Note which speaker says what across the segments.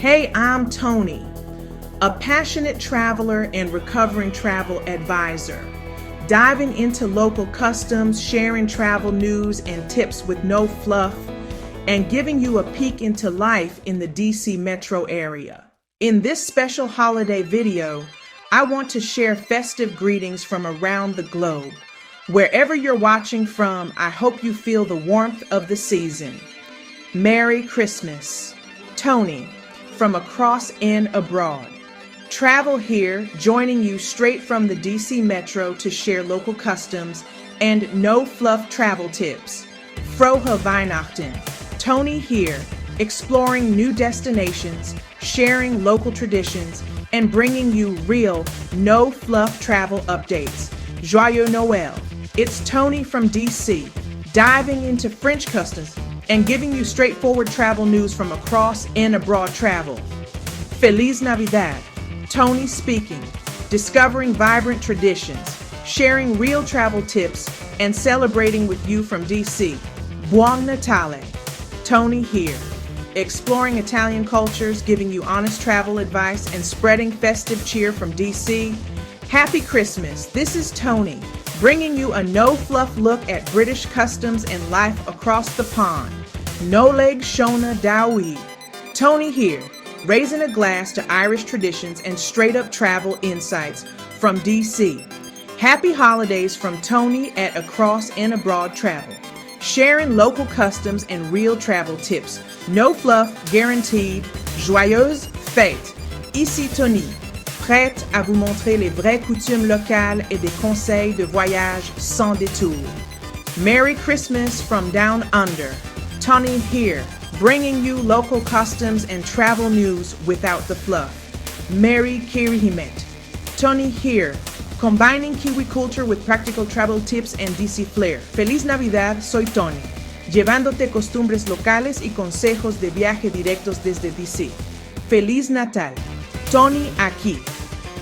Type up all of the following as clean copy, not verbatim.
Speaker 1: Hey, I'm Toni, a passionate traveler and recovering travel advisor, diving into local customs, sharing travel news and tips with no fluff, and giving you a peek into life in the DC metro area. In this special holiday video, I want to share festive greetings from around the globe. Wherever you're watching from, I hope you feel the warmth of the season. Merry Christmas. Toni, from across and abroad. Travel here, joining you straight from the DC Metro to share local customs and no fluff travel tips. Frohe Weihnachten. Toni here, exploring new destinations, sharing local traditions, and bringing you real, no fluff travel updates. Joyeux Noël. It's Toni from DC, diving into French customs and giving you straightforward travel news from across and abroad travel. Feliz Navidad. Toni speaking, discovering vibrant traditions, sharing real travel tips, and celebrating with you from DC. Buon Natale. Toni here, exploring Italian cultures, giving you honest travel advice, and spreading festive cheer from DC. Happy Christmas. This is Toni, bringing you a no-fluff look at British customs and life across the pond. No leg Shona Dowie. Toni here, raising a glass to Irish traditions and straight-up travel insights from DC. Happy holidays from Toni at Across and Abroad Travel. Sharing local customs and real travel tips. No fluff, guaranteed. Joyeuses fêtes. Ici Toni, prête à vous montrer les vraies coutumes locales et des conseils de voyage sans détour. Merry Christmas from down under. Toni here, bringing you local customs and travel news without the fluff. Merry Kirihimet. Toni here, combining Kiwi culture with practical travel tips and DC flair. Feliz Navidad, soy Toni, llevándote costumbres locales y consejos de viaje directos desde DC. Feliz Natal. Toni aqui,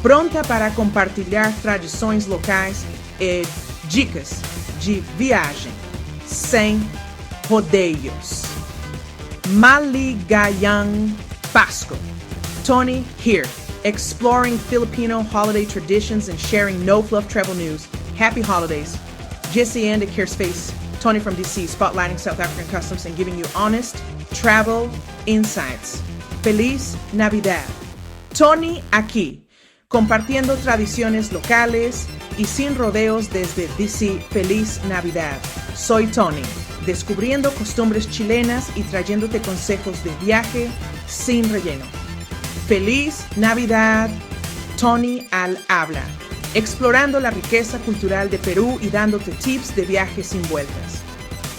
Speaker 1: pronta para compartilhar tradições locais e dicas de viagem sem rodeios. Maligayang Pasko. Toni here, exploring Filipino holiday traditions and sharing no-fluff travel news. Happy holidays. Jesse and Space. Toni from DC, spotlighting South African customs and giving you honest travel insights. Feliz Navidad. Toni aquí, compartiendo tradiciones locales y sin rodeos desde DC. Feliz Navidad. Soy Toni, descubriendo costumbres chilenas y trayéndote consejos de viaje sin relleno. Feliz Navidad. Toni al habla, explorando la riqueza cultural de Perú y dándote tips de viaje sin vueltas.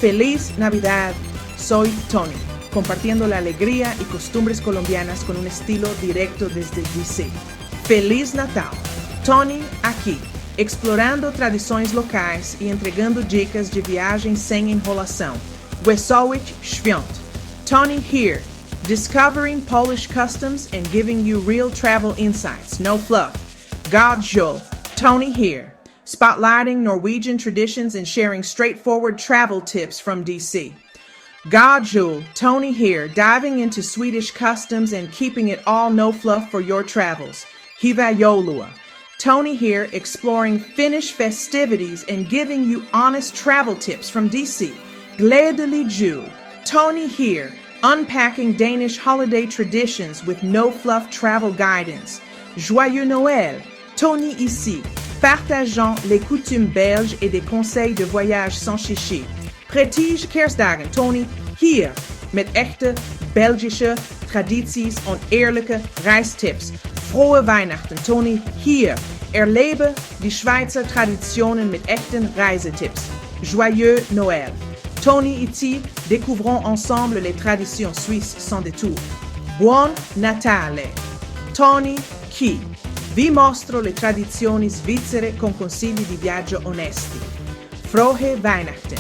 Speaker 1: Feliz Navidad. Soy Toni, compartiendo la alegría y costumbres colombianas con un estilo directo desde DC. Feliz Natal. Toni aqui, explorando tradições locais e entregando dicas de viagem sem enrolação. Wesołych Świąt. Toni here, discovering Polish customs and giving you real travel insights, no fluff. God Jul. Toni here, spotlighting Norwegian traditions and sharing straightforward travel tips from DC. God Jul. Toni here, diving into Swedish customs and keeping it all no fluff for your travels. Hyvä joulua. Toni here, exploring Finnish festivities and giving you honest travel tips from DC. Gledelig jul. Toni here, unpacking Danish holiday traditions with no fluff travel guidance. Joyeux Noël. Toni ici, partageant les coutumes belges et des conseils de voyage sans chichi. Prettige Kerstdagen. Toni hier, met echte Belgische tradities en eerlijke reistips. Frohe Weihnachten. Toni hier, erlebe die Schweizer Traditionen mit echten Reisetipps. Joyeux Noël. Toni ici, découvrons ensemble les traditions suisses sans détour. Buon Natale. Toni qui, vi mostro le tradizioni svizzere con consigli di viaggio onesti. Frohe Weihnachten.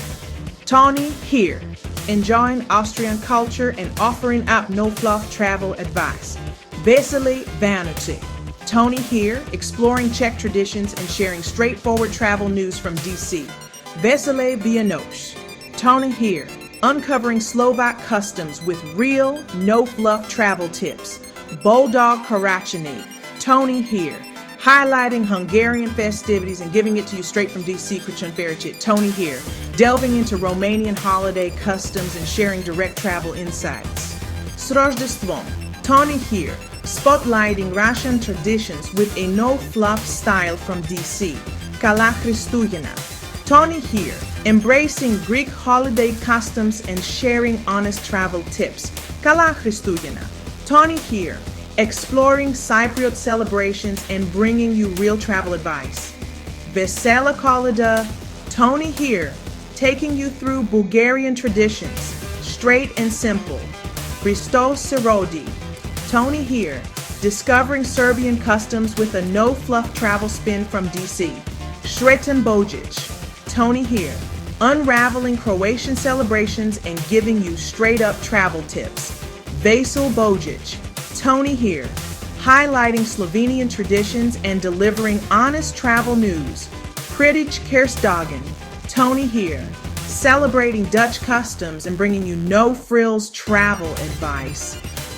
Speaker 1: Toni here, enjoying Austrian culture and offering up no-fluff travel advice. Vesely Vanity. Toni here, exploring Czech traditions and sharing straightforward travel news from DC. Vesely Vianosh. Toni here, uncovering Slovak customs with real, no-fluff travel tips. Bulldog Karachany, Toni here, highlighting Hungarian festivities and giving it to you straight from DC, Kuchun Fericit. Toni here, delving into Romanian holiday customs and sharing direct travel insights. Srojdestvom, Toni here, spotlighting Russian traditions with a no-fluff style from DC. Kala Christuyana, Toni here, embracing Greek holiday customs and sharing honest travel tips. Kala Christuyana, Toni here, exploring Cypriot celebrations and bringing you real travel advice. Vesela Kolida, Toni here, taking you through Bulgarian traditions, straight and simple. Christos Sirodi, Toni here, discovering Serbian customs with a no-fluff travel spin from DC. Sretan Bojic, Toni here, unraveling Croatian celebrations and giving you straight-up travel tips. Vasil Bojic, Toni here, highlighting Slovenian traditions and delivering honest travel news. Pritić Kerstdagen, Toni here, celebrating Dutch customs and bringing you no-frills travel advice.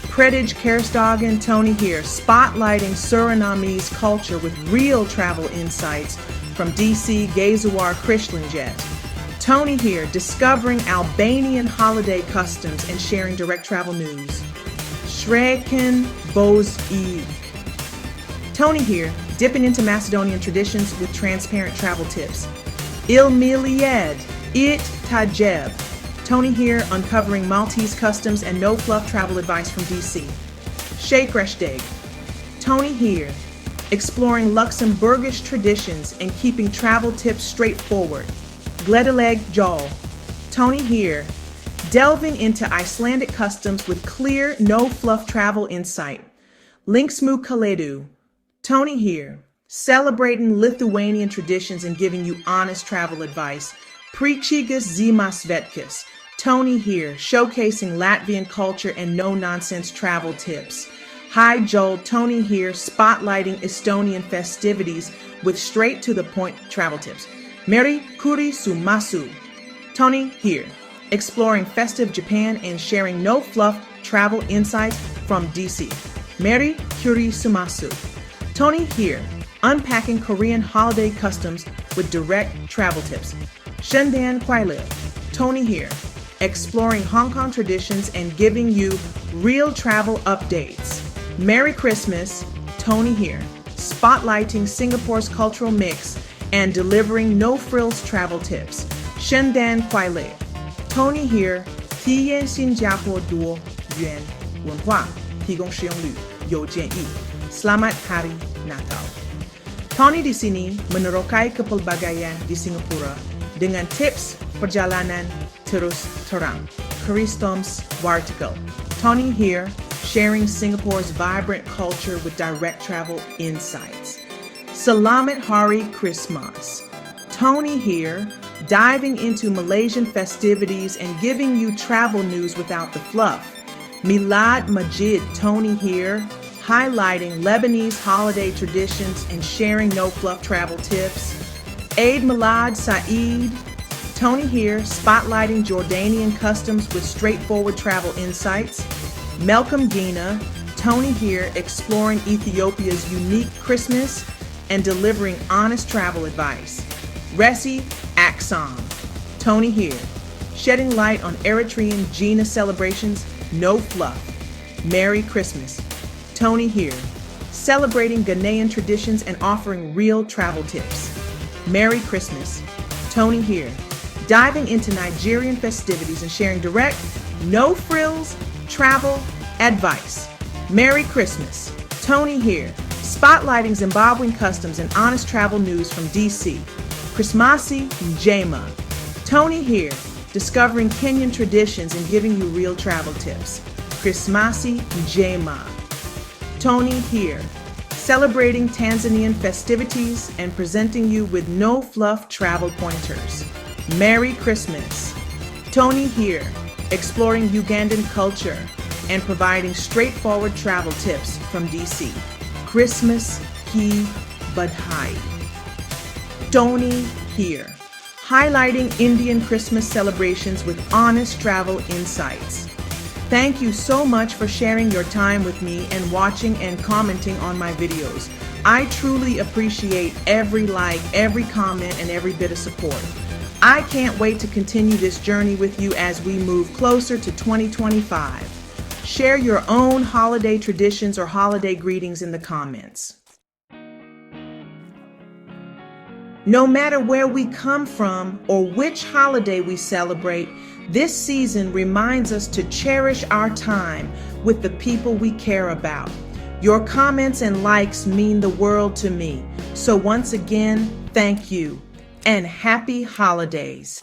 Speaker 1: Pritić Kerstdagen, Toni here, spotlighting Surinamese culture with real travel insights from DC Gezuar Krishlinjet. Toni here, discovering Albanian holiday customs and sharing direct travel news. Shreken Bozig, Toni here, dipping into Macedonian traditions with transparent travel tips. Ilmilied It Tajeb, Toni here, uncovering Maltese customs and no-fluff travel advice from DC. Shakreshdeg, Toni here, exploring Luxembourgish traditions and keeping travel tips straightforward. Gledeleg Jol, Toni here, delving into Icelandic customs with clear, no-fluff travel insight. Linksmu Kaledu, Toni here, celebrating Lithuanian traditions and giving you honest travel advice. Pričigas Zimas Vetkis, Toni here, showcasing Latvian culture and no-nonsense travel tips. Hi Joel, Toni here, spotlighting Estonian festivities with straight-to-the-point travel tips. Meri Kuri Sumasu, Toni here, exploring festive Japan and sharing no-fluff travel insights from DC. Meri Kuri Sumasu, Toni here, unpacking Korean holiday customs with direct travel tips. Shendan Kwaile, Toni here, exploring Hong Kong traditions and giving you real travel updates. Merry Christmas, Toni here, spotlighting Singapore's cultural mix and delivering no-frills travel tips. Shendan Kwaile, Toni here, 体验新加坡多元文化，提供使用率有建议。Selamat Hari Natal. Toni di sini menerokai kepelbagaian di Singapura dengan tips perjalanan terus terang. Christoms Wartikel. Toni here, sharing Singapore's vibrant culture with direct travel insights. Selamat Hari Christmas. Toni here, diving into Malaysian festivities and giving you travel news without the fluff. Milad Majid, Toni here, highlighting Lebanese holiday traditions and sharing no-fluff travel tips. Eid Milad Saeed, Toni here, spotlighting Jordanian customs with straightforward travel insights. Malcolm Gina, Toni here, exploring Ethiopia's unique Christmas and delivering honest travel advice. Resi Aksam, Toni here, shedding light on Eritrean Gina celebrations, no fluff. Merry Christmas. Toni here, celebrating Ghanaian traditions and offering real travel tips. Merry Christmas. Toni here, diving into Nigerian festivities and sharing direct, no frills, travel advice. Merry Christmas. Toni here, spotlighting Zimbabwean customs and honest travel news from DC. Christmasi Njema. Toni here, discovering Kenyan traditions and giving you real travel tips. Christmasi Njema. Toni here, celebrating Tanzanian festivities and presenting you with no fluff travel pointers. Merry Christmas. Toni here, exploring Ugandan culture and providing straightforward travel tips from DC. Christmas Ki Badhai. Toni here, highlighting Indian Christmas celebrations with honest travel insights. Thank you so much for sharing your time with me and watching and commenting on my videos. I truly appreciate every like, every comment, and every bit of support. I can't wait to continue this journey with you as we move closer to 2025. Share your own holiday traditions or holiday greetings in the comments. No matter where we come from or which holiday we celebrate, this season reminds us to cherish our time with the people we care about. Your comments and likes mean the world to me. So once again, thank you and happy holidays.